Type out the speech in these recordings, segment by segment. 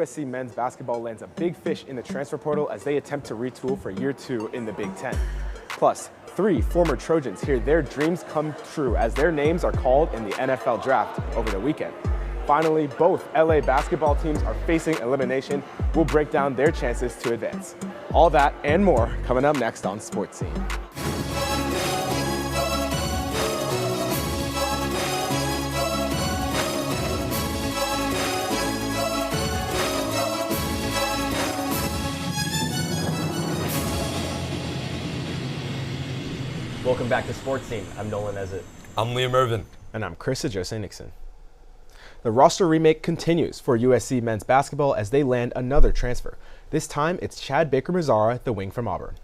USC men's basketball lands a big fish in the transfer portal as they attempt to retool for year 2 in the Big Ten. Plus, 3 former Trojans hear their dreams come true as their names are called in the NFL draft over the weekend. Finally, both LA basketball teams are facing elimination. We'll break down their chances to advance. All that and more coming up next on Sports Scene. Welcome back to Sports Scene. I'm Nolan Ezett. I'm Liam Irvin. And I'm Chris Jose Nixon. The roster remake continues for USC men's basketball as they land another transfer. This time, it's Chad Baker-Mazara, the wing from Auburn.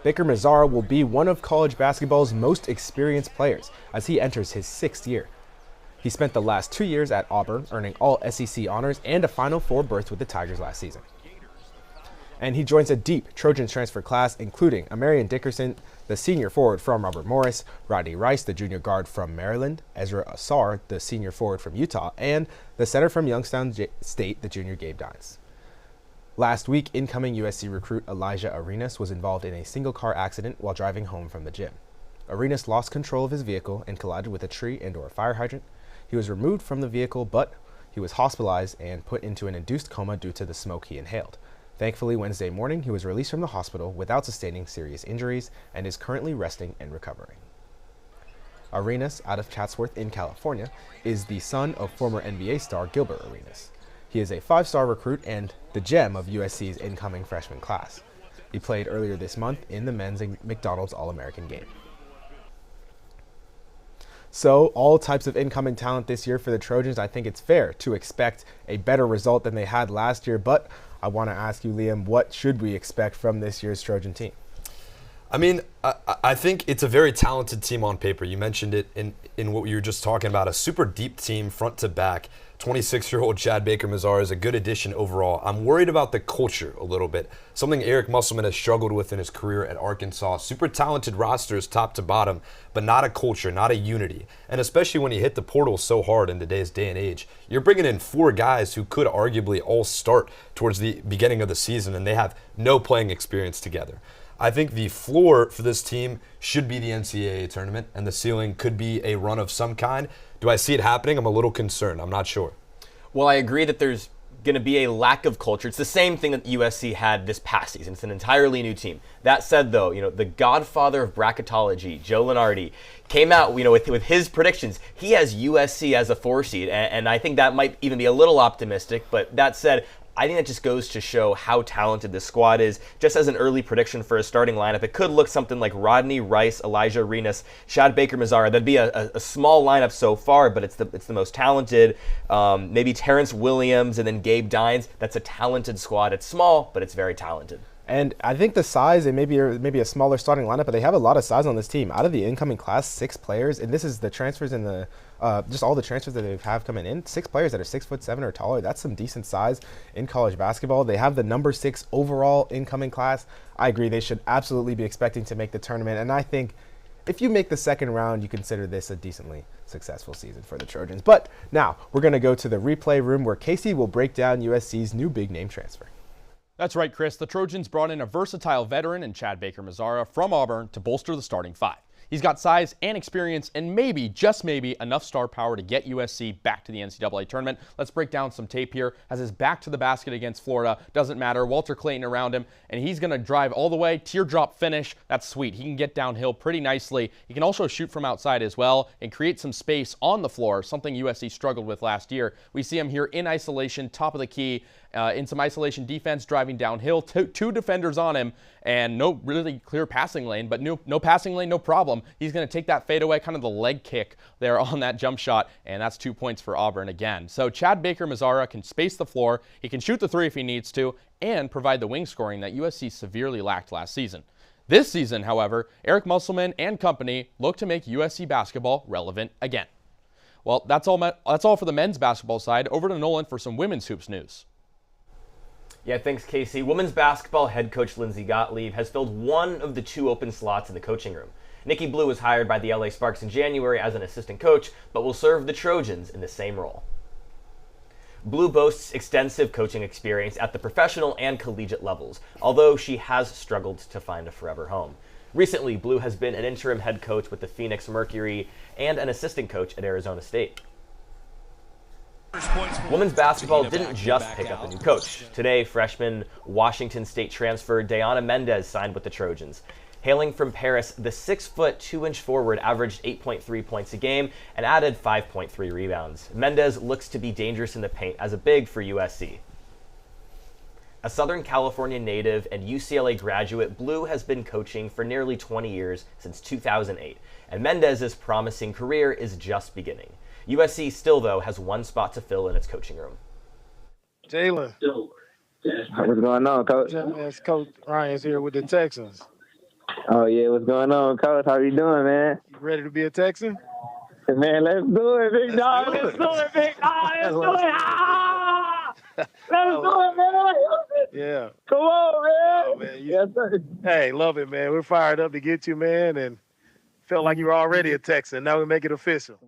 Baker-Mazara will be one of college basketball's most experienced players as he enters his 6th year. He spent the last 2 years at Auburn, earning all SEC honors and a Final Four berth with the Tigers last season. And he joins a deep Trojan transfer class, including Amarian Dickerson, the senior forward from Robert Morris, Rodney Rice, the junior guard from Maryland, Ezra Asar, the senior forward from Utah, and the center from Youngstown State, the junior Gabe Dines. Last week, incoming USC recruit Elijah Arenas was involved in a single-car accident while driving home from the gym. Arenas lost control of his vehicle and collided with a tree and/or a fire hydrant. He was removed from the vehicle, but he was hospitalized and put into an induced coma due to the smoke he inhaled. Thankfully, Wednesday morning, he was released from the hospital without sustaining serious injuries and is currently resting and recovering. Arenas, out of Chatsworth in California, is the son of former NBA star Gilbert Arenas. He is a 5-star recruit and the gem of USC's incoming freshman class. He played earlier this month in the men's McDonald's All-American game. So, all types of incoming talent this year for the Trojans. I think it's fair to expect a better result than they had last year, but I want to ask you, Liam, what should we expect from this year's Trojan team? I mean, I think it's a very talented team on paper. You mentioned it in what you were just talking about, a super deep team front to back. 26-year-old Chad Baker-Mazara is a good addition overall. I'm worried about the culture a little bit, something Eric Musselman has struggled with in his career at Arkansas. Super talented rosters top to bottom, but not a culture, not a unity. And especially when you hit the portal so hard in today's day and age, you're bringing in 4 guys who could arguably all start towards the beginning of the season, and they have no playing experience together. I think the floor for this team should be the NCAA tournament, and the ceiling could be a run of some kind. Do I see it happening? I'm a little concerned. I'm not sure. Well, I agree that there's going to be a lack of culture. It's the same thing that USC had this past season. It's an entirely new team. That said, though, the godfather of bracketology, Joe Lunardi, came out, with his predictions. He has USC as a 4 seed, and I think that might even be a little optimistic. But that said, I think that just goes to show how talented this squad is. Just as an early prediction for a starting lineup, it could look something like Rodney Rice, Elijah Arenas, Chad Baker-Mazara. That'd be a small lineup so far, but it's the most talented. Maybe Terrence Williams and then Gabe Dines. That's a talented squad. It's small, but it's very talented. And I think the size, and maybe a smaller starting lineup, but they have a lot of size on this team. Out of the incoming class, 6 players, and this is the transfers in the just all the transfers that they have coming in. 6 players that are 6'7" or taller. That's some decent size in college basketball. They have the number 6 overall incoming class. I agree they should absolutely be expecting to make the tournament, and I think if you make the second round, you consider this a decently successful season for the Trojans. But now we're going to go to the replay room where Casey will break down USC's new big name transfer. That's right, Chris. The Trojans brought in a versatile veteran in Chad Baker-Mazara from Auburn to bolster the starting 5. He's got size and experience and maybe, just maybe, enough star power to get USC back to the NCAA tournament. Let's break down some tape here. Has his back to the basket against Florida. Doesn't matter. Walter Clayton around him, and he's going to drive all the way. Teardrop finish. That's sweet. He can get downhill pretty nicely. He can also shoot from outside as well and create some space on the floor, something USC struggled with last year. We see him here in isolation, top of the key, in some isolation defense, driving downhill. Two defenders on him, and no really clear passing lane, but no passing lane, no problem. He's going to take that fadeaway, kind of the leg kick there on that jump shot, and that's 2 points for Auburn again. So Chad Baker-Mazara can space the floor. He can shoot the 3 if he needs to, and provide the wing scoring that USC severely lacked last season. This season, however, Eric Musselman and company look to make USC basketball relevant again. Well, that's all for the men's basketball side. Over to Nolan for some women's hoops news. Yeah, thanks, Casey. Women's basketball head coach Lindsey Gottlieb has filled one of the 2 open slots in the coaching room. Nikki Blue was hired by the LA Sparks in January as an assistant coach, but will serve the Trojans in the same role. Blue boasts extensive coaching experience at the professional and collegiate levels, although she has struggled to find a forever home. Recently, Blue has been an interim head coach with the Phoenix Mercury and an assistant coach at Arizona State. Women's basketball didn't just pick up a new coach. Today, freshman Washington State transfer Diana Mendez signed with the Trojans. Hailing from Paris, the 6-foot, 2-inch forward averaged 8.3 points a game and added 5.3 rebounds. Mendez looks to be dangerous in the paint as a big for USC. A Southern California native and UCLA graduate, Blue has been coaching for nearly 20 years since 2008, and Mendez's promising career is just beginning. USC still, though, has one spot to fill in its coaching room. Jalen. What's going on, Coach? Yes, Coach Ryan's here with the Texans. Oh, yeah, what's going on, Coach? How you doing, man? You ready to be a Texan? Man, let's do it, big dog. Let's do it, big dog. Let's do it. Ah! Let's do it, man. Yeah. Come on, man. Oh, man. Yes, sir. Hey, love it, man. We're fired up to get you, man, and felt like you were already a Texan. Now we make it official.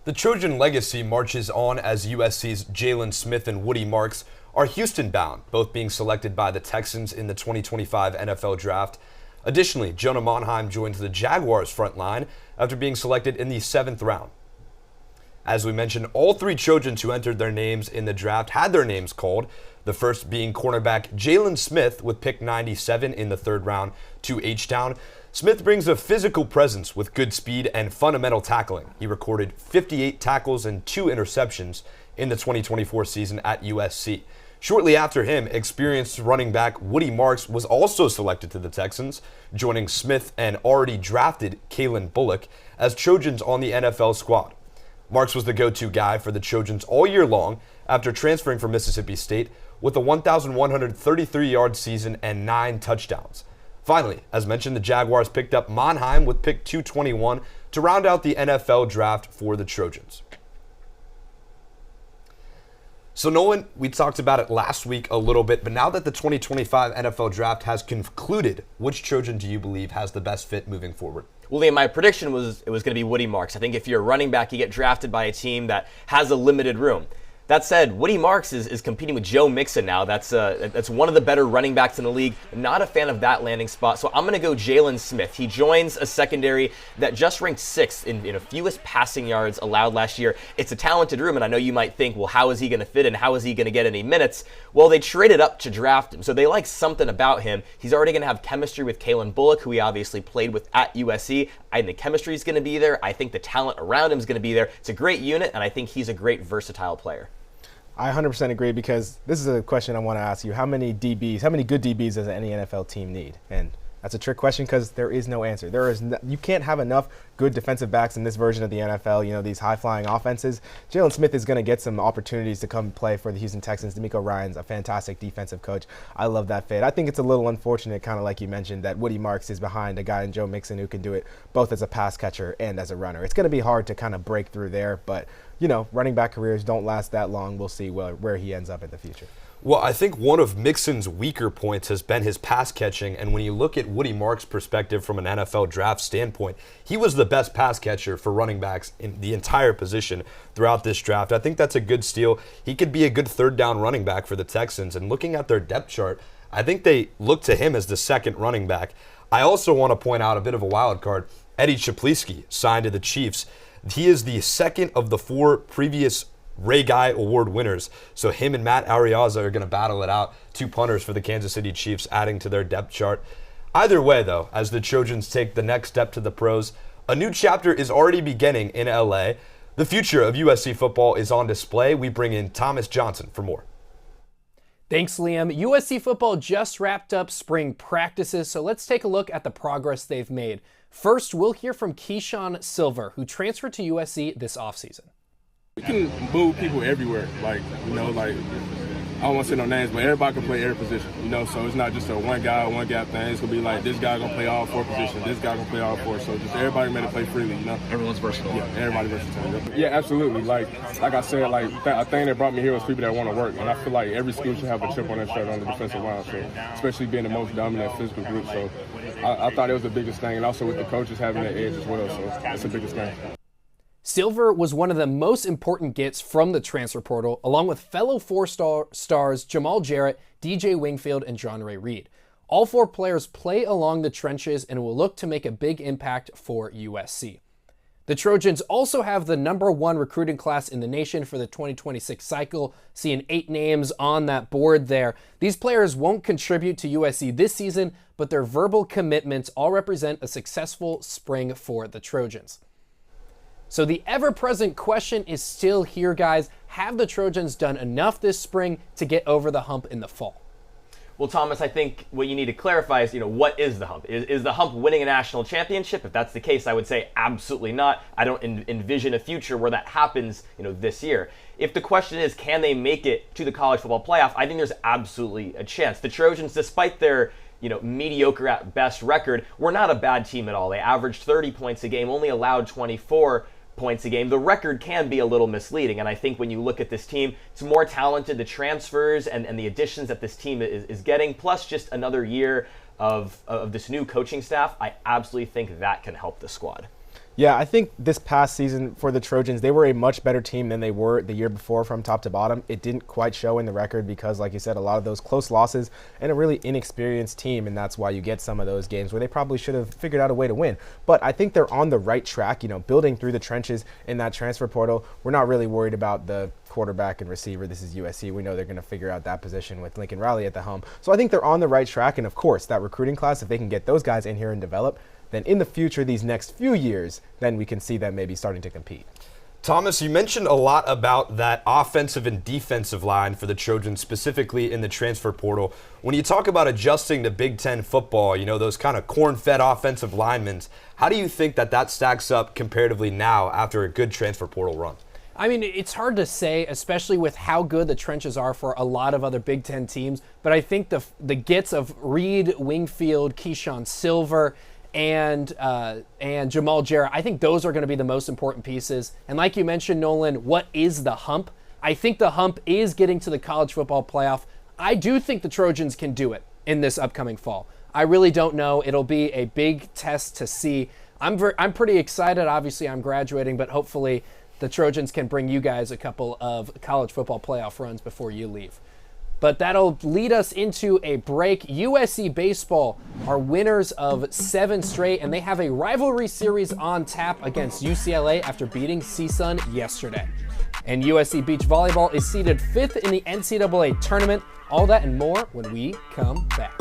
The Trojan legacy marches on as USC's Jalen Smith and Woody Marks are Houston-bound, both being selected by the Texans in the 2025 NFL Draft. Additionally, Jonah Monheim joins the Jaguars' front line after being selected in the 7th round. As we mentioned, all three Trojans who entered their names in the draft had their names called, the first being cornerback Jalen Smith with pick 97 in the 3rd round to H-Town. Smith brings a physical presence with good speed and fundamental tackling. He recorded 58 tackles and 2 interceptions in the 2024 season at USC. Shortly after him, experienced running back Woody Marks was also selected to the Texans, joining Smith and already drafted Kalen Bullock as Trojans on the NFL squad. Marks was the go-to guy for the Trojans all year long after transferring from Mississippi State with a 1,133-yard season and 9 touchdowns. Finally, as mentioned, the Jaguars picked up Monheim with pick 221 to round out the NFL draft for the Trojans. So Nolan, we talked about it last week a little bit, but now that the 2025 NFL draft has concluded, which Trojan do you believe has the best fit moving forward? Well, Liam, my prediction was it was going to be Woody Marks. I think if you're a running back, you get drafted by a team that has a limited room. That said, Woody Marks is competing with Joe Mixon now. That's one of the better running backs in the league. Not a fan of that landing spot, so I'm going to go Jalen Smith. He joins a secondary that just ranked 6th in fewest passing yards allowed last year. It's a talented room, and I know you might think, well, how is he going to fit in? How is he going to get any minutes? Well, they traded up to draft him, so they like something about him. He's already going to have chemistry with Kalen Bullock, who he obviously played with at USC. I think the chemistry is going to be there. I think the talent around him is going to be there. It's a great unit, and I think he's a great versatile player. I 100% agree, because this is a question I want to ask you. How many good DBs does any NFL team need? And that's a trick question, because there is no answer. You can't have enough good defensive backs in this version of the NFL, these high-flying offenses. Jalen Smith is going to get some opportunities to come play for the Houston Texans. D'Amico Ryan's a fantastic defensive coach. I love that fit. I think it's a little unfortunate, kind of like you mentioned, that Woody Marks is behind a guy in Joe Mixon who can do it both as a pass catcher and as a runner. It's going to be hard to kind of break through there, but running back careers don't last that long. We'll see where he ends up in the future. Well, I think one of Mixon's weaker points has been his pass catching, and when you look at Woody Marks' perspective from an NFL draft standpoint, he was the best pass catcher for running backs in the entire position throughout this draft. I think that's a good steal. He could be a good 3rd down running back for the Texans, and looking at their depth chart, I think they look to him as the 2nd running back. I also want to point out a bit of a wild card. Eddie Czaplisky signed to the Chiefs. He is the 2nd of the 4 previous Ray Guy Award winners. So him and Matt Arriaza are going to battle it out. 2 punters for the Kansas City Chiefs, adding to their depth chart. Either way, though, as the Trojans take the next step to the pros, a new chapter is already beginning in LA. The future of USC football is on display. We bring in Thomas Johnson for more. Thanks, Liam. USC football just wrapped up spring practices, so let's take a look at the progress they've made. First, we'll hear from Keyshawn Silver, who transferred to USC this offseason. We can move people everywhere. I don't want to say no names, but everybody can play every position, so it's not just a one guy, one gap thing. It's going to be like this guy going to play all 4 positions, this guy going to play all 4. So just everybody made to play freely, Everyone's versatile. Yeah, everybody versatile. Yeah, absolutely. Like I said, a thing that brought me here was people that want to work. And I feel like every school should have a chip on their shirt on the defensive line, so especially being the most dominant physical group. So I thought it was the biggest thing. And also with the coaches having that edge as well, so that's the biggest thing. Silver was one of the most important gets from the transfer portal, along with fellow four-star stars Jamal Jarrett, DJ Wingfield, and John Ray Reed. All 4 players play along the trenches and will look to make a big impact for USC. The Trojans also have the #1 recruiting class in the nation for the 2026 cycle, seeing 8 names on that board there. These players won't contribute to USC this season, but their verbal commitments all represent a successful spring for the Trojans. So the ever-present question is still here, guys. Have the Trojans done enough this spring to get over the hump in the fall? Well, Thomas, I think what you need to clarify is, what is the hump? Is the hump winning a national championship? If that's the case, I would say absolutely not. I don't envision a future where that happens, this year. If the question is, can they make it to the college football playoff? I think there's absolutely a chance. The Trojans, despite their mediocre at best record, were not a bad team at all. They averaged 30 points a game, only allowed 24 points a game. The record can be a little misleading, and I think when you look at this team, it's more talented. The transfers and the additions that this team is getting, plus just another year of this new coaching staff, I absolutely think that can help the squad. Yeah, I think this past season for the Trojans, they were a much better team than they were the year before from top to bottom. It didn't quite show in the record because, like you said, a lot of those close losses and a really inexperienced team, and that's why you get some of those games where they probably should have figured out a way to win. But I think they're on the right track, building through the trenches in that transfer portal. We're not really worried about the quarterback and receiver. This is USC. We know they're going to figure out that position with Lincoln Riley at the helm. So I think they're on the right track, and of course, that recruiting class, if they can get those guys in here and develop, then in the future, these next few years, then we can see them maybe starting to compete. Thomas, you mentioned a lot about that offensive and defensive line for the Trojans, specifically in the transfer portal. When you talk about adjusting to Big Ten football, those kind of corn-fed offensive linemen, how do you think that stacks up comparatively now after a good transfer portal run? I mean, it's hard to say, especially with how good the trenches are for a lot of other Big Ten teams, but I think the gets of Reed, Wingfield, Keyshawn Silver, and Jamal Jarrett, I think those are going to be the most important pieces. And like you mentioned, Nolan, what is the hump? I think the hump is getting to the college football playoff. I do think the Trojans can do it in this upcoming fall. I really don't know. It'll be a big test to see. I'm pretty excited. Obviously, I'm graduating, but hopefully the Trojans can bring you guys a couple of college football playoff runs before you leave. But that'll lead us into a break. USC baseball are winners of 7 straight, and they have a rivalry series on tap against UCLA after beating CSUN yesterday. And USC beach volleyball is seeded 5th in the NCAA tournament. All that and more when we come back.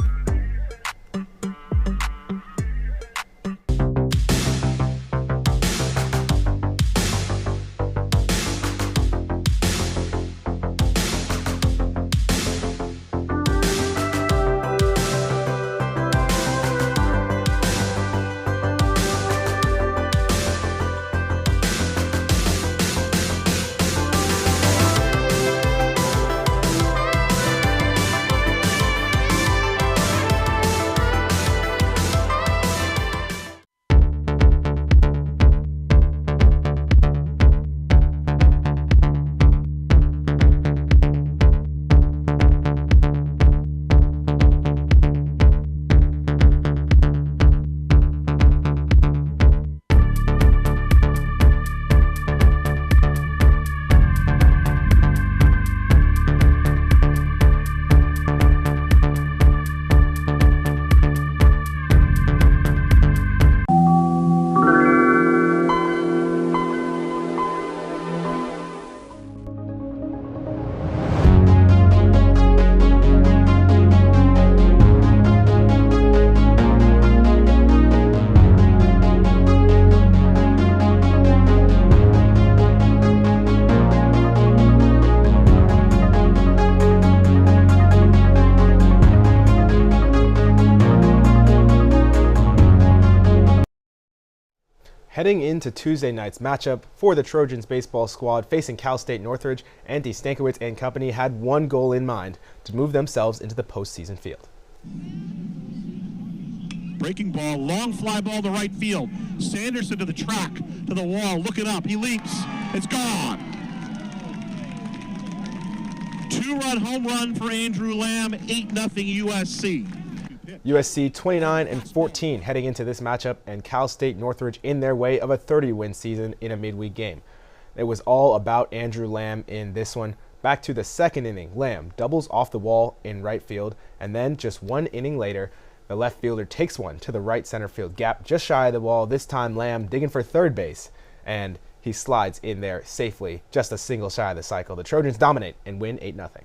Heading into Tuesday night's matchup for the Trojans baseball squad facing Cal State Northridge, Andy Stankiewicz and company had one goal in mind: to move themselves into the postseason field. Breaking ball, long fly ball to right field. Sanderson to the track, to the wall, looking up, he leaps, it's gone. 2-run home run for Andrew Lamb, 8-0 USC. USC 29-14 heading into this matchup, and Cal State Northridge in their way of a 30-win season in a midweek game. It was all about Andrew Lamb in this one. Back to the second inning, Lamb doubles off the wall in right field, and then just one inning later, the left fielder takes one to the right center field gap just shy of the wall. This time Lamb digging for third base, and he slides in there safely, just a single shy of the cycle. The Trojans dominate and win 8-0.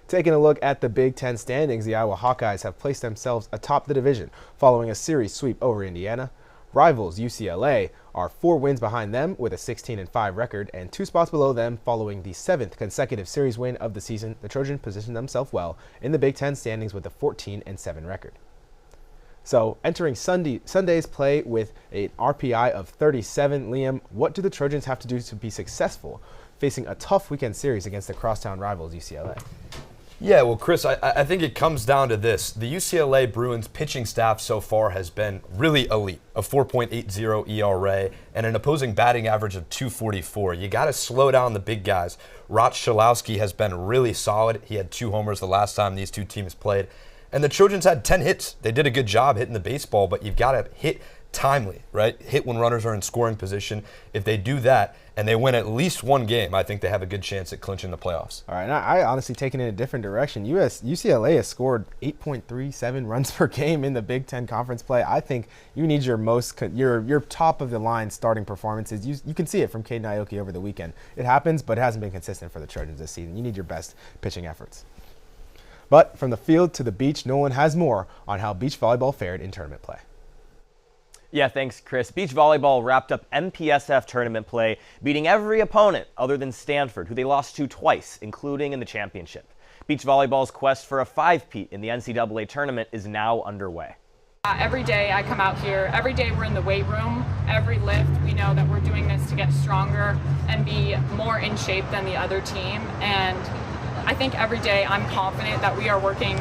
Taking a look at the Big Ten standings, the Iowa Hawkeyes have placed themselves atop the division following a series sweep over Indiana. Rivals UCLA are 4 wins behind them with a 16-5 record, and 2 spots below them following the 7th consecutive series win of the season. The Trojans position themselves well in the Big Ten standings with a 14-7 record. So entering Sunday's play with an RPI of 37, Liam, what do the Trojans have to do to be successful facing a tough weekend series against the crosstown rivals UCLA? Yeah, well, Chris, I think it comes down to this. The UCLA Bruins pitching staff so far has been really elite, a 4.80 ERA and an opposing batting average of 244. You got to slow down the big guys. Rot Shalowski has been really solid. He had 2 homers the last time these two teams played. And the Trojans had 10 hits. They did a good job hitting the baseball, but you've got to hit timely, right? Hit when runners are in scoring position. If they do that and they win at least one game, I think they have a good chance at clinching the playoffs. All right, and I honestly take it in a different direction. UCLA has scored 8.37 runs per game in the Big Ten Conference play. I think you need your top of the line starting performances. You can see it from Caden Aoki over the weekend. It happens, but it hasn't been consistent for the Trojans this season. You need your best pitching efforts. But from the field to the beach, Nolan has more on how beach volleyball fared in tournament play. Yeah, thanks, Chris. Beach volleyball wrapped up MPSF tournament play, beating every opponent other than Stanford, who they lost to twice, including in the championship. Beach volleyball's quest for a 5-peat in the NCAA tournament is now underway. Every day I come out here, every day we're in the weight room, every lift we know that we're doing this to get stronger and be more in shape than the other team. And I think every day I'm confident that we are working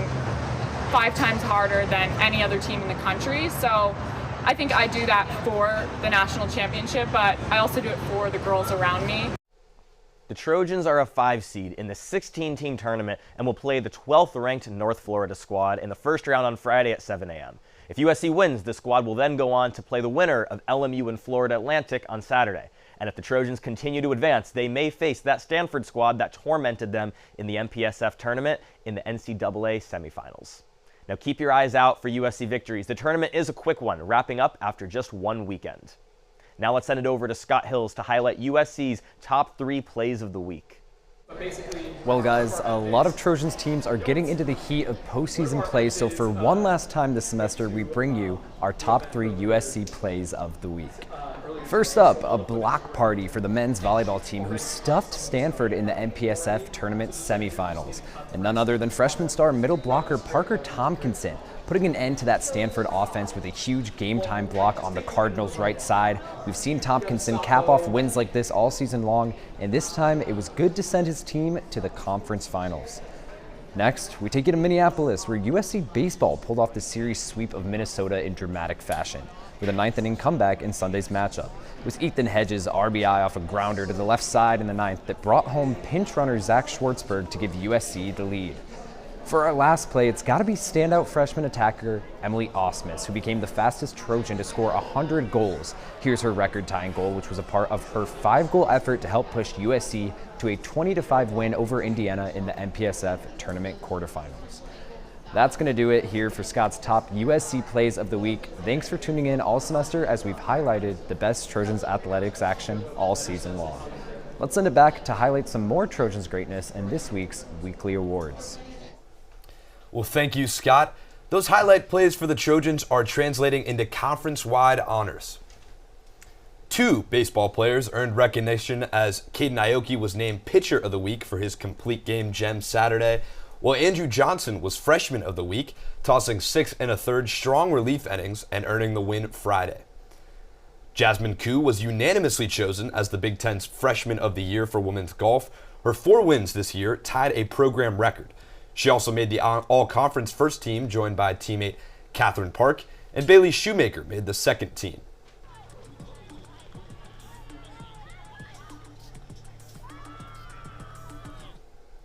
5 times harder than any other team in the country. So I think I do that for the national championship, but I also do it for the girls around me. The Trojans are a 5 seed in the 16-team tournament and will play the 12th-ranked North Florida squad in the first round on Friday at 7 a.m. If USC wins, the squad will then go on to play the winner of LMU and Florida Atlantic on Saturday. And if the Trojans continue to advance, they may face that Stanford squad that tormented them in the MPSF tournament in the NCAA semifinals. Now keep your eyes out for USC victories. The tournament is a quick one, wrapping up after just one weekend. Now let's send it over to Scott Hills to highlight USC's top 3 plays of the week. Well, guys, a lot of Trojans teams are getting into the heat of postseason play, so for one last time this semester, we bring you our top 3 USC plays of the week. First up, a block party for the men's volleyball team who stuffed Stanford in the MPSF tournament semifinals. And none other than freshman star middle blocker Parker Tompkinson, putting an end to that Stanford offense with a huge game-time block on the Cardinals' right side. We've seen Tompkinson cap off wins like this all season long, and this time it was good to send his team to the conference finals. Next, we take you to Minneapolis, where USC baseball pulled off the series sweep of Minnesota in dramatic fashion, with a 9th-inning comeback in Sunday's matchup. It was Ethan Hedges' RBI off a grounder to the left side in the 9th that brought home pinch runner Zach Schwartzberg to give USC the lead. For our last play, it's got to be standout freshman attacker Emily Osmus, who became the fastest Trojan to score 100 goals. Here's her record-tying goal, which was a part of her 5-goal effort to help push USC to a 20-5 win over Indiana in the MPSF tournament quarterfinals. That's going to do it here for Scott's top USC plays of the week. Thanks for tuning in all semester as we've highlighted the best Trojans athletics action all season long. Let's send it back to highlight some more Trojans greatness in this week's weekly awards. Well, thank you, Scott. Those highlight plays for the Trojans are translating into conference-wide honors. 2 baseball players earned recognition as Caden Aoki was named Pitcher of the Week for his complete game gem Saturday, while Andrew Johnson was Freshman of the Week, tossing 6 1/3 strong relief innings and earning the win Friday. Jasmine Koo was unanimously chosen as the Big Ten's Freshman of the Year for women's golf. Her 4 wins this year tied a program record. She also made the all-conference first team, joined by teammate Catherine Park, and Bailey Shoemaker made the second team.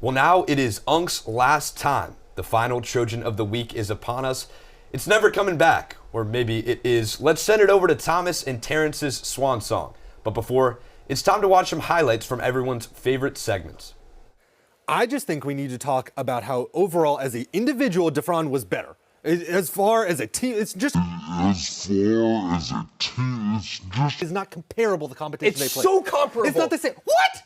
Well, now it is Unk's last time. The final Trojan of the week is upon us. It's never coming back, or maybe it is. Let's send it over to Thomas and Terrence's swan song. But before, it's time to watch some highlights from everyone's favorite segments. I just think we need to talk about how overall, as an individual, DeFron was better. As far as a team, it's just it's not comparable, the competition they play. It's so comparable. It's not the same. What?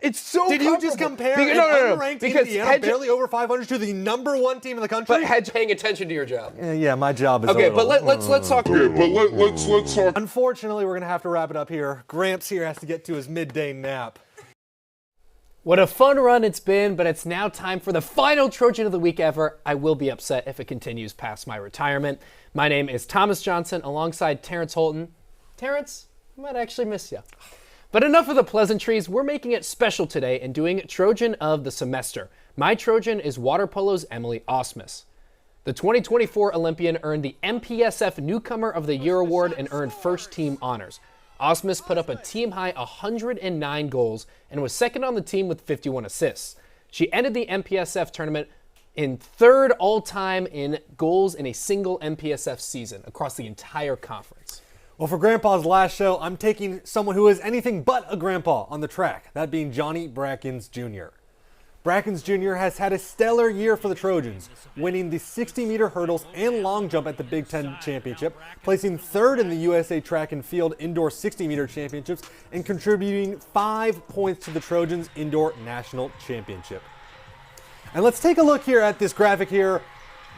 It's so Did comparable. you just compare an unranked because Indiana barely over 500 to the number one team in the country? But Hedge paying attention to your job. Yeah, my job is okay. a little, But let's talk. let's talk. Unfortunately, we're gonna have to wrap it up here. Gramps here has to get to his midday nap. What a fun run it's been, but it's now time for the final Trojan of the week ever. I will be upset if it continues past my retirement. My name is Thomas Johnson, alongside Terrence Holton. Terrence, I might actually miss you. But enough of the pleasantries. We're making it special today and doing Trojan of the semester. My Trojan is water polo's Emily Osmus. The 2024 Olympian earned the MPSF Newcomer of the Year award and earned first team honors. Osmus put up a team-high 109 goals and was second on the team with 51 assists. She ended the MPSF tournament in third all-time in goals in a single MPSF season across the entire conference. Well, for Grandpa's last show, I'm taking someone who is anything but a grandpa on the track, that being Johnny Brackens Jr. Brackens Jr. has had a stellar year for the Trojans, winning the 60-meter hurdles and long jump at the Big Ten Championship, placing third in the USA Track and Field Indoor 60-meter Championships, and contributing 5 points to the Trojans Indoor National Championship. And let's take a look here at this graphic here.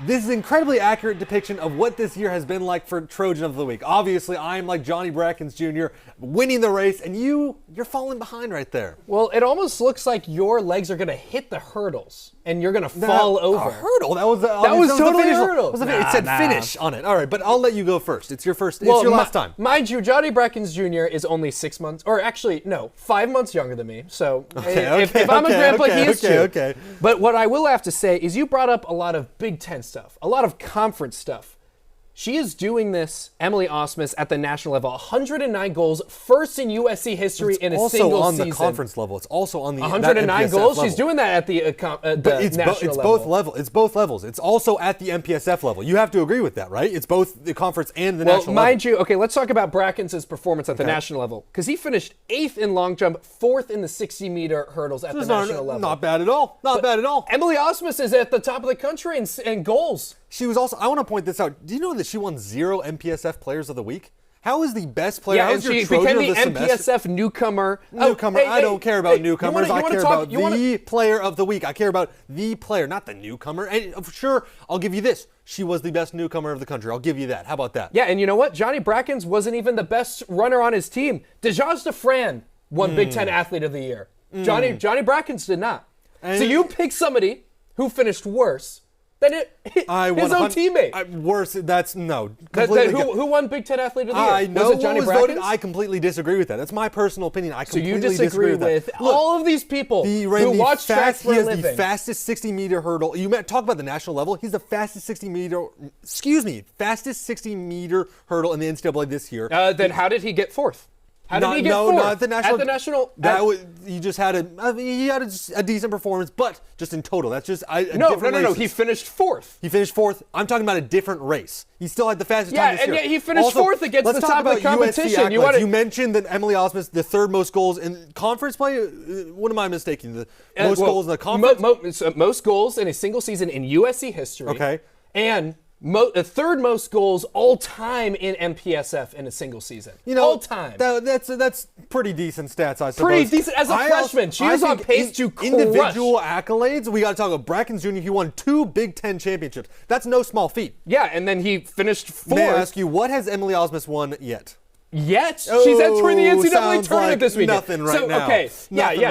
This is an incredibly accurate depiction of what this year has been like for Trojan of the Week. Obviously, I'm like Johnny Brackens Jr., winning the race, and you're falling behind right there. Well, it almost looks like your legs are going to hit the hurdles, and you're going to fall over. A hurdle? That was totally a hurdle. It said finish on it. All right, but I'll let you go first. It's your first. It's your last time. Mind you, Johnny Brackens Jr. is only 6 months, or actually, no, 5 months younger than me. So if I'm a grandpa, he is too. Okay. But what I will have to say is you brought up a lot of Big Ten stuff, a lot of conference stuff. She is doing this, Emily Osmus, at the national level. 109 goals, first in USC history in a single season. Also on the conference level. It's also on the 109 goals. She's doing that at the national level. It's both levels. It's also at the MPSF level. You have to agree with that, right? It's both the conference and the national level. Well, mind you, okay, let's talk about Brackens' performance at the national level, because he finished 8th in long jump, 4th in the 60-meter hurdles at the national level. Not bad at all. Not bad at all. Emily Osmus is at the top of the country in goals. She was also, I want to point this out. Do you know that she won 0 MPSF Players of the Week? How is the best player? Yeah, and she became the MPSF newcomer. I don't care about newcomers. I care about the player of the week. I care about the player, not the newcomer. And sure, I'll give you this. She was the best newcomer of the country. I'll give you that. How about that? Yeah, and you know what? Johnny Brackens wasn't even the best runner on his team. DeJarge DeFran won Big Ten Athlete of the Year. Johnny Brackens did not. So you pick somebody who finished worse than his own teammate. Worse, that's no. Who won Big Ten Athlete of the Year? I know was it Johnny who was voted. Brackens? I completely disagree with that. That's my personal opinion. I completely disagree with that. Look, all of these people who watch track for a living. He has the fastest 60-meter hurdle. You talk about the national level. He's the fastest 60-meter hurdle in the NCAA this year. Then how did he get fourth? How did he get fourth? Not at the national. He just had a decent performance, but just in total, that's just No. He finished fourth. He finished fourth. I'm talking about a different race. He still had the fastest time this year. Yeah, and yet he finished fourth against the top of the competition. You mentioned that Emily Osmus, the third most goals in conference play. What am I mistaking? The most goals in the conference. Most goals in a single season in USC history. Okay. And the third most goals all time in MPSF in a single season. All time. That's pretty decent stats, I suppose. Pretty decent as a freshman. She was on pace to crush. Individual accolades. We got to talk about Brackens Jr. He won 2 Big Ten championships. That's no small feat. Yeah, and then he finished 4th. May I ask you, what has Emily Osmus won yet? She's entering the NCAA tournament this weekend. Nothing right now. Okay,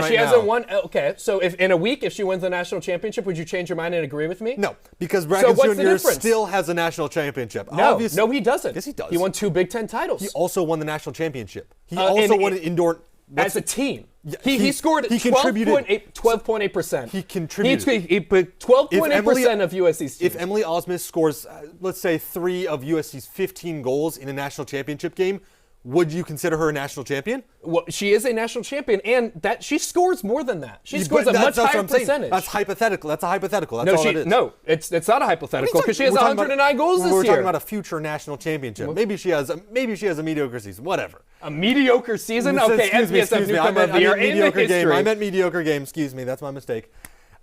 she hasn't won. Okay, so if in a week, if she wins the national championship, would you change your mind and agree with me? No, because Brackens Jr. still has a national championship. No, he doesn't. Yes, he does. He won 2 Big Ten titles. He also won the national championship. He also won an indoor. As a team. He scored 12.8%. He contributed. He put 12.8% of USC's teams. If Emily Osmus scores, let's say, 3 of USC's 15 goals in a national championship game, would you consider her a national champion? Well, she is a national champion, and that she scores more than that. She scores a much higher percentage. That's hypothetical. That's a hypothetical. That's no, all that is. No, it's not a hypothetical because she has 109 goals this year. We're talking about a future national championship. Maybe she has a mediocre season. Whatever. A mediocre season? Okay, NBSF Newcomer of the Year in the history. I meant mediocre game. Excuse me. That's my mistake.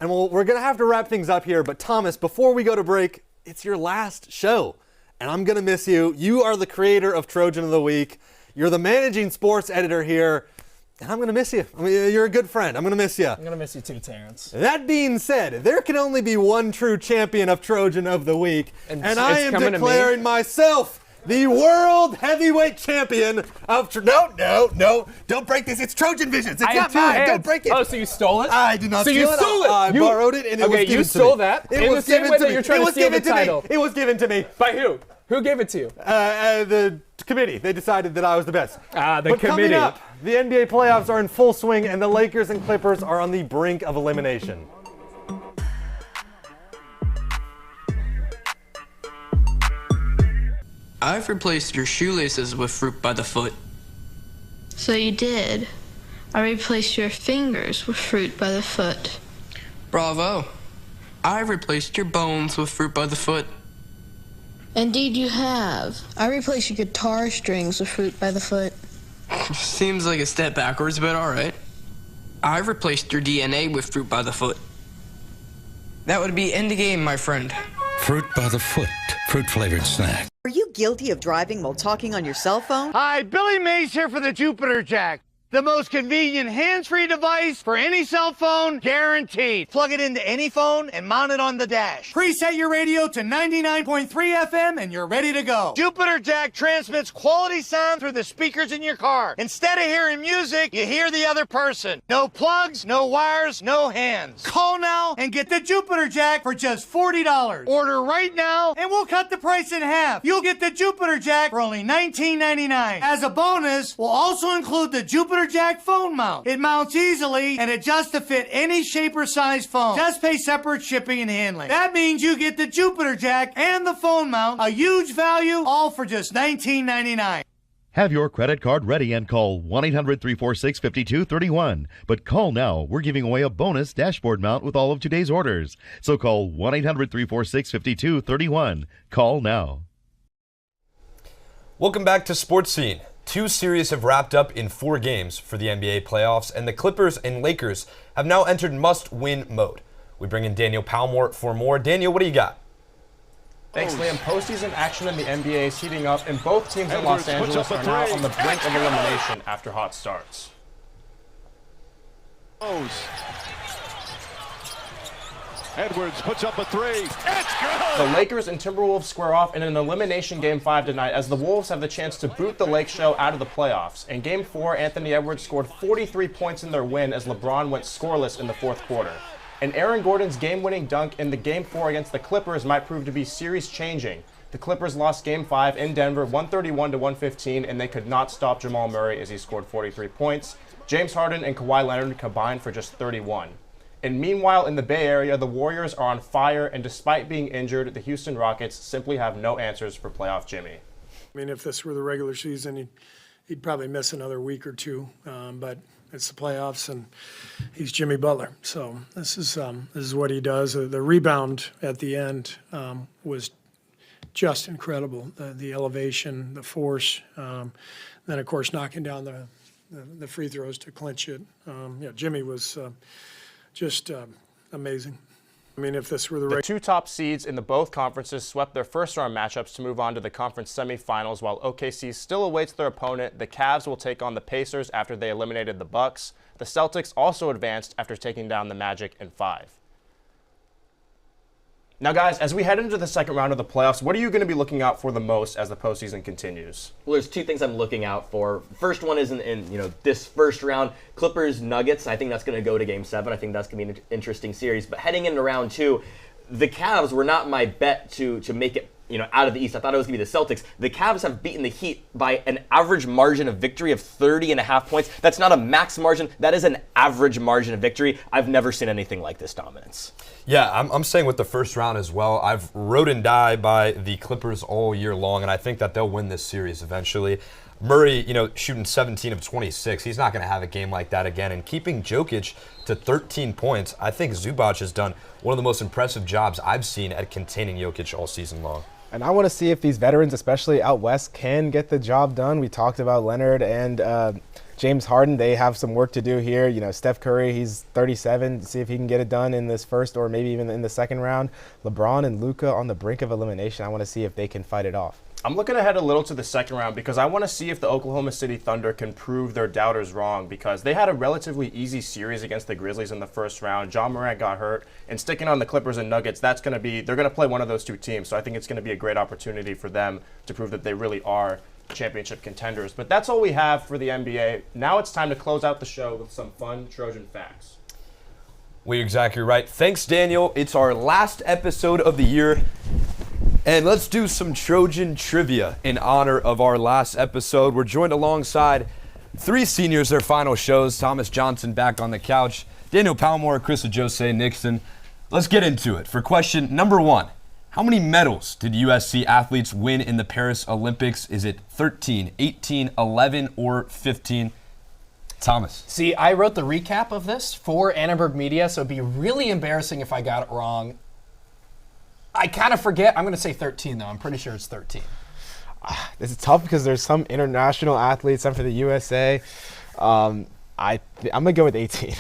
And we're going to have to wrap things up here. But Thomas, before we go to break, it's your last show. And I'm going to miss you. You are the creator of Trojan of the Week. You're the managing sports editor here. And I'm going to miss you. I mean, you're a good friend. I'm going to miss you. I'm going to miss you too, Terrence. That being said, there can only be one true champion of Trojan of the Week. And I am declaring myself the world heavyweight champion of No, don't break this. It's Trojan Visions. It's not mine. Don't break it. Oh, so you stole it? I did not steal it. So you stole it. I borrowed it, and it was given to me. Okay, you stole that in the same way that you're trying to steal the title. It was given to me. By who? Who gave it to you? The committee. They decided that I was the best. The committee. Coming up, the NBA playoffs are in full swing, and the Lakers and Clippers are on the brink of elimination. I've replaced your shoelaces with fruit by the foot. So you did. I replaced your fingers with fruit by the foot. Bravo. I've replaced your bones with fruit by the foot. Indeed you have. I replaced your guitar strings with fruit by the foot. Seems like a step backwards, but alright. I've replaced your DNA with fruit by the foot. That would be end of game, my friend. Fruit by the foot. Fruit-flavored snack. Are you guilty of driving while talking on your cell phone? Hi, Billy Mays here for the Jupiter Jack. The most convenient hands-free device for any cell phone, guaranteed. Plug it into any phone and mount it on the dash. Preset your radio to 99.3 FM and you're ready to go. Jupiter Jack transmits quality sound through the speakers in your car. Instead of hearing music, you hear the other person. No plugs, no wires, no hands. Call now and get the Jupiter Jack for just $40. Order right now and we'll cut the price in half. You'll get the Jupiter Jack for only $19.99. As a bonus, we'll also include the Jupiter Jack phone mount. It mounts easily and adjusts to fit any shape or size phone. Just pay separate shipping and handling. That means you get the Jupiter Jack and the phone mount, a huge value, all for just $19.99. Have your credit card ready and call 1-800-346-5231. But call now. We're giving away a bonus dashboard mount with all of today's orders. So call 1-800-346-5231. Call now. Welcome back to Sports Scene. 2 series have wrapped up in 4 games for the NBA playoffs, and the Clippers and Lakers have now entered must-win mode. We bring in Daniel Palmore for more. Daniel, what do you got? Thanks, Liam. Postseason action in the NBA is heating up, and both teams in Los Angeles are now on the brink of elimination after hot starts. Edwards puts up a 3. It's good! The Lakers and Timberwolves square off in an elimination Game 5 tonight as the Wolves have the chance to boot the Lake Show out of the playoffs. In Game 4, Anthony Edwards scored 43 points in their win as LeBron went scoreless in the 4th quarter. And Aaron Gordon's game-winning dunk in the Game 4 against the Clippers might prove to be series-changing. The Clippers lost Game 5 in Denver 131-115, and they could not stop Jamal Murray as he scored 43 points. James Harden and Kawhi Leonard combined for just 31. And meanwhile, in the Bay Area, the Warriors are on fire, and despite being injured, the Houston Rockets simply have no answers for playoff Jimmy. I mean, if this were the regular season, he'd probably miss another week or two, but it's the playoffs, and he's Jimmy Butler. So this is what he does. The rebound at the end was just incredible. The elevation, the force, then of course knocking down the free throws to clinch it. Jimmy was just amazing. I mean, if this were the 2 top seeds in the both conferences swept their first-round matchups to move on to the conference semifinals, while OKC still awaits their opponent. The Cavs will take on the Pacers after they eliminated the Bucks. The Celtics also advanced after taking down the Magic in 5. Now, guys, as we head into the second round of the playoffs, what are you going to be looking out for the most as the postseason continues? Well, there's 2 things I'm looking out for. First one is in this first round, Clippers-Nuggets. I think that's going to go to Game 7. I think that's going to be an interesting series. But heading into round 2, the Cavs were not my bet to make it out of the East. I thought it was going to be the Celtics. The Cavs have beaten the Heat by an average margin of victory of 30.5 points. That's not a max margin. That is an average margin of victory. I've never seen anything like this dominance. Yeah, I'm saying with the first round as well. I've rode and die by the Clippers all year long, and I think that they'll win this series eventually. Murray, shooting 17 of 26. He's not going to have a game like that again. And keeping Jokic to 13 points, I think Zubac has done one of the most impressive jobs I've seen at containing Jokic all season long. And I want to see if these veterans, especially out west, can get the job done. We talked about Leonard and James Harden. They have some work to do here. Steph Curry, he's 37. See if he can get it done in this first or maybe even in the second round. LeBron and Luka on the brink of elimination. I want to see if they can fight it off. I'm looking ahead a little to the second round because I want to see if the Oklahoma City Thunder can prove their doubters wrong, because they had a relatively easy series against the Grizzlies in the first round. John Morant got hurt, and sticking on the Clippers and Nuggets, they're going to play one of those two teams. So I think it's going to be a great opportunity for them to prove that they really are championship contenders. But that's all we have for the NBA. Now it's time to close out the show with some fun Trojan facts. Well, you're exactly right. Thanks, Daniel. It's our last episode of the year. And let's do some Trojan trivia in honor of our last episode. We're joined alongside three seniors, their final shows. Thomas Johnson back on the couch, Daniel Palmore, Chris Jose Nixon. Let's get into it. For question number 1, how many medals did USC athletes win in the Paris Olympics? Is it 13, 18, 11, or 15? Thomas. See, I wrote the recap of this for Annenberg Media, so it'd be really embarrassing if I got it wrong. I kind of forget. I'm going to say 13, though. I'm pretty sure it's 13. This is tough because there's some international athletes, some for the USA. I'm going to go with 18.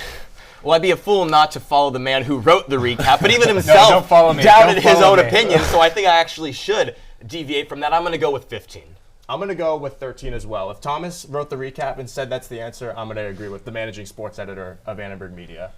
Well, I'd be a fool not to follow the man who wrote the recap, but even himself don't follow me. doubted his own opinion, so I think I actually should deviate from that. I'm going to go with 15. I'm going to go with 13 as well. If Thomas wrote the recap and said that's the answer, I'm going to agree with the managing sports editor of Annenberg Media.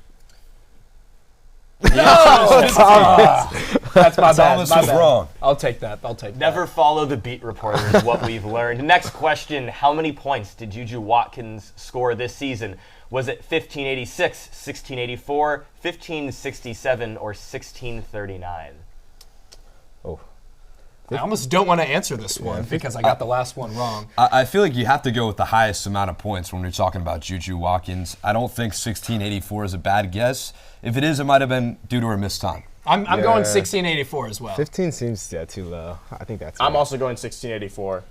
No, Thomas. That's my bad. Thomas was wrong. I'll take that. Never follow the beat reporter is what we've learned. Next question, how many points did Juju Watkins score this season? Was it 1586, 1684, 1567, or 1639? Oh. I almost don't want to answer this one because I got the last one wrong. I feel like you have to go with the highest amount of points when we're talking about Juju Watkins. I don't think 1684 is a bad guess. If it is, it might have been due to her missed time. I'm going 1684 as well. 15 seems too low. I think that's I'm also going 1684.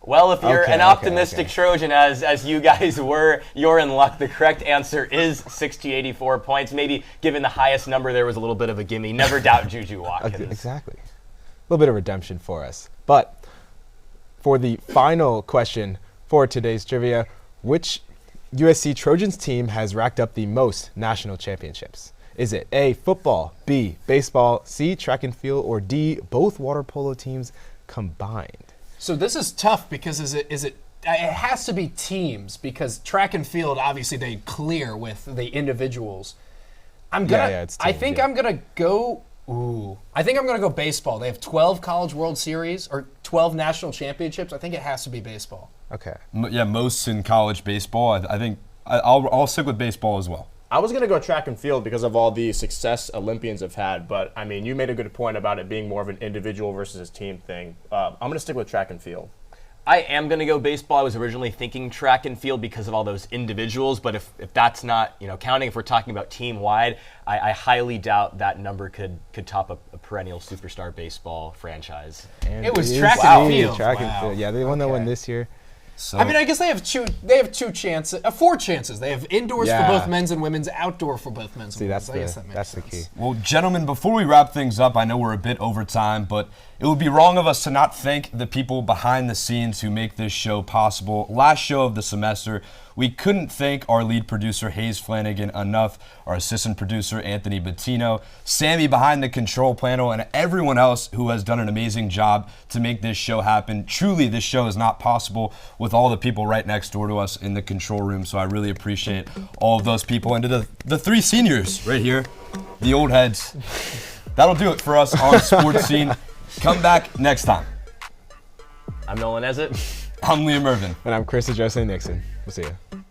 Well, if you're an optimistic Trojan, as you guys were, you're in luck. The correct answer is 1684 points. Maybe given the highest number, there was a little bit of a gimme. Never doubt Juju Watkins. Exactly. A little bit of redemption for us. But for the final question for today's trivia, which USC Trojans team has racked up the most national championships? Is it A, football, B, baseball, C, track and field, or D, both water polo teams combined? So this is tough because it has to be teams, because track and field, obviously they clear with the individuals. I'm gonna go baseball. They have 12 College World Series or 12 national championships. I think it has to be baseball. Okay. Yeah, most in college baseball. I think I'll stick with baseball as well. I was going to go track and field because of all the success Olympians have had, but I mean, you made a good point about it being more of an individual versus a team thing. I'm going to stick with track and field. I am going to go baseball. I was originally thinking track and field because of all those individuals, but if that's not counting, if we're talking about team-wide, I highly doubt that number could top a perennial superstar baseball franchise. And it was track and field. Track and field. Yeah, they won that one this year. So, I mean, I guess they have two chances, 4 chances. They have indoors for both men's and women's, outdoor for both men's and women's. That's the key. Well, gentlemen, before we wrap things up, I know we're a bit over time, but it would be wrong of us to not thank the people behind the scenes who make this show possible. Last show of the semester, we couldn't thank our lead producer, Hayes Flanagan, enough, our assistant producer, Anthony Bettino, Sammy behind the control panel, and everyone else who has done an amazing job to make this show happen. Truly, this show is not possible with all the people right next door to us in the control room, so I really appreciate all of those people. And to the 3 seniors right here, the old heads, that'll do it for us on Sports Scene. Come back next time. I'm Nolan Ezett. I'm Liam Irvin. And I'm Chris Jose Nixon. We'll see you.